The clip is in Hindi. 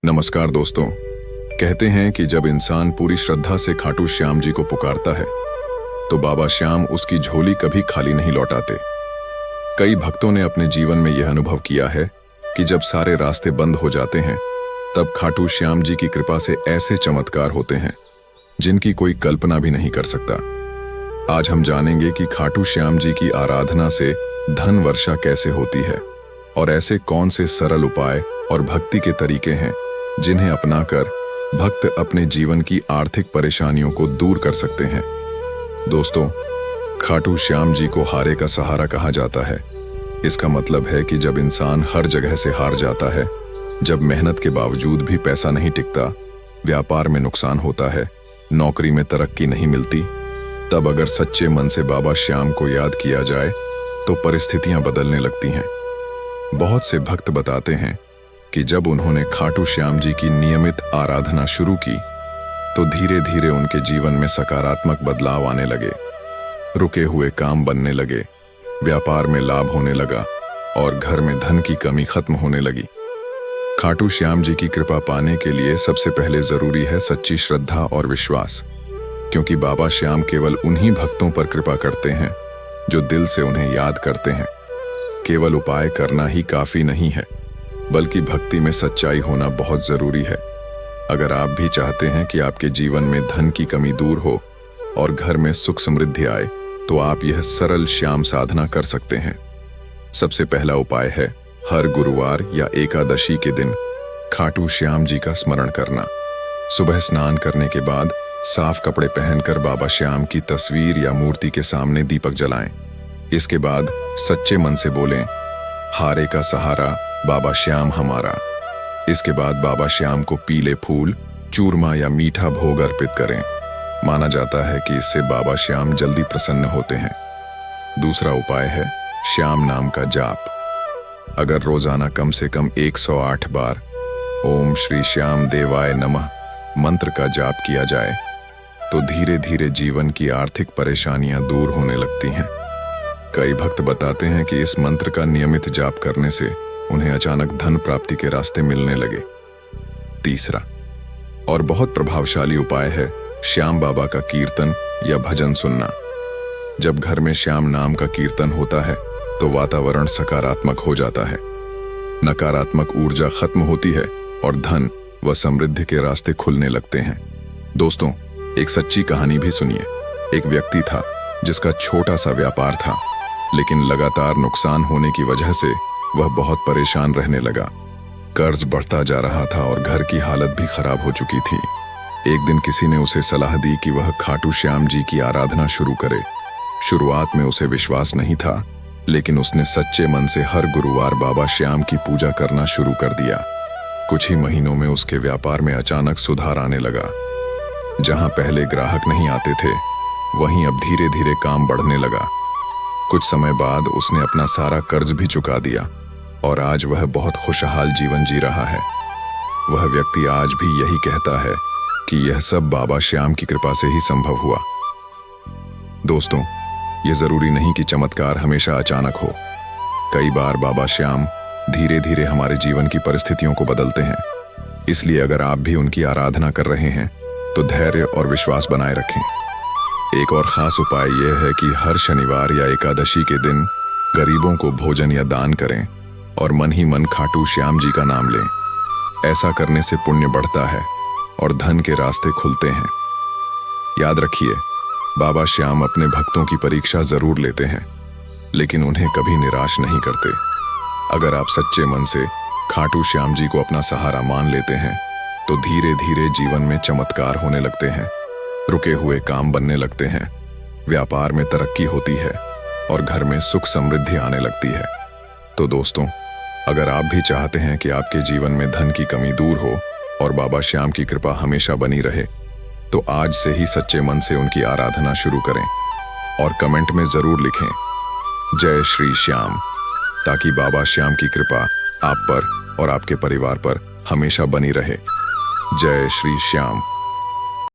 नमस्कार दोस्तों। कहते हैं कि जब इंसान पूरी श्रद्धा से खाटू श्याम जी को पुकारता है तो बाबा श्याम उसकी झोली कभी खाली नहीं लौटाते। कई भक्तों ने अपने जीवन में यह अनुभव किया है कि जब सारे रास्ते बंद हो जाते हैं तब खाटू श्याम जी की कृपा से ऐसे चमत्कार होते हैं जिनकी कोई कल्पना भी नहीं कर सकता। आज हम जानेंगे कि खाटू श्याम जी की आराधना से धन वर्षा कैसे होती है और ऐसे कौन से सरल उपाय और भक्ति के तरीके हैं जिन्हें अपनाकर भक्त अपने जीवन की आर्थिक परेशानियों को दूर कर सकते हैं। दोस्तों, खाटू श्याम जी को हारे का सहारा कहा जाता है। इसका मतलब है कि जब इंसान हर जगह से हार जाता है, जब मेहनत के बावजूद भी पैसा नहीं टिकता, व्यापार में नुकसान होता है, नौकरी में तरक्की नहीं मिलती, तब अगर सच्चे मन से बाबा श्याम को याद किया जाए तो परिस्थितियां बदलने लगती हैं। बहुत से भक्त बताते हैं कि जब उन्होंने खाटू श्याम जी की नियमित आराधना शुरू की तो धीरे धीरे उनके जीवन में सकारात्मक बदलाव आने लगे। रुके हुए काम बनने लगे, व्यापार में लाभ होने लगा और घर में धन की कमी खत्म होने लगी। खाटू श्याम जी की कृपा पाने के लिए सबसे पहले जरूरी है सच्ची श्रद्धा और विश्वास, क्योंकि बाबा श्याम केवल उन्हीं भक्तों पर कृपा करते हैं जो दिल से उन्हें याद करते हैं। केवल उपाय करना ही काफी नहीं है, बल्कि भक्ति में सच्चाई होना बहुत जरूरी है। अगर आप भी चाहते हैं कि आपके जीवन में धन की कमी दूर हो और घर में सुख समृद्धि आए, तो आप यह सरल श्याम साधना कर सकते हैं। सबसे पहला उपाय है हर गुरुवार या एकादशी के दिन खाटू श्याम जी का स्मरण करना। सुबह स्नान करने के बाद साफ कपड़े पहनकर बाबा श्याम की तस्वीर या मूर्ति के सामने दीपक जलाएं। इसके बाद सच्चे मन से बोलें, हारे का सहारा बाबा श्याम हमारा। इसके बाद बाबा श्याम को पीले फूल, चूरमा या मीठा भोग अर्पित करें। माना जाता है कि इससे बाबा श्याम जल्दी प्रसन्न होते हैं। दूसरा उपाय है श्याम नाम का जाप। अगर रोजाना कम से कम 108 बार ओम श्री श्याम देवाय नमः मंत्र का जाप किया जाए तो धीरे धीरे जीवन की आर्थिक परेशानियां दूर होने लगती हैं। कई भक्त बताते हैं कि इस मंत्र का नियमित जाप करने से उन्हें अचानक धन प्राप्ति के रास्ते मिलने लगे। तीसरा और बहुत प्रभावशाली उपाय है श्याम बाबा का कीर्तन या भजन सुनना। जब घर में श्याम नाम का कीर्तन होता है तो वातावरण सकारात्मक हो जाता है, नकारात्मक ऊर्जा खत्म होती है और धन व समृद्धि के रास्ते खुलने लगते हैं। दोस्तों, एक सच्ची कहानी भी सुनिए। एक व्यक्ति था जिसका छोटा सा व्यापार था, लेकिन लगातार नुकसान होने की वजह से वह बहुत परेशान रहने लगा। कर्ज बढ़ता जा रहा था और घर की हालत भी खराब हो चुकी थी। एक दिन किसी ने उसे सलाह दी कि वह खाटू श्याम जी की आराधना शुरू करे। शुरुआत में उसे विश्वास नहीं था, लेकिन उसने सच्चे मन से हर गुरुवार बाबा श्याम की पूजा करना शुरू कर दिया। कुछ ही महीनों में उसके व्यापार में अचानक सुधार आने लगा। जहां पहले ग्राहक नहीं आते थे, वहीं अब धीरे धीरे काम बढ़ने लगा। कुछ समय बाद उसने अपना सारा कर्ज भी चुका दिया और आज वह बहुत खुशहाल जीवन जी रहा है। वह व्यक्ति आज भी यही कहता है कि यह सब बाबा श्याम की कृपा से ही संभव हुआ। दोस्तों, यह जरूरी नहीं कि चमत्कार हमेशा अचानक हो। कई बार बाबा श्याम धीरे धीरे हमारे जीवन की परिस्थितियों को बदलते हैं। इसलिए अगर आप भी उनकी आराधना कर रहे हैं तो धैर्य और विश्वास बनाए रखें। एक और खास उपाय यह है कि हर शनिवार या एकादशी के दिन गरीबों को भोजन या दान करें और मन ही मन खाटू श्याम जी का नाम लें। ऐसा करने से पुण्य बढ़ता है और धन के रास्ते खुलते हैं। याद रखिए, बाबा श्याम अपने भक्तों की परीक्षा जरूर लेते हैं, लेकिन उन्हें कभी निराश नहीं करते। अगर आप सच्चे मन से खाटू श्याम जी को अपना सहारा मान लेते हैं तो धीरे धीरे जीवन में चमत्कार होने लगते हैं, रुके हुए काम बनने लगते हैं, व्यापार में तरक्की होती है और घर में सुख समृद्धि आने लगती है। तो दोस्तों, अगर आप भी चाहते हैं कि आपके जीवन में धन की कमी दूर हो और बाबा श्याम की कृपा हमेशा बनी रहे, तो आज से ही सच्चे मन से उनकी आराधना शुरू करें और कमेंट में जरूर लिखें जय श्री श्याम, ताकि बाबा श्याम की कृपा आप पर और आपके परिवार पर हमेशा बनी रहे। जय श्री श्याम।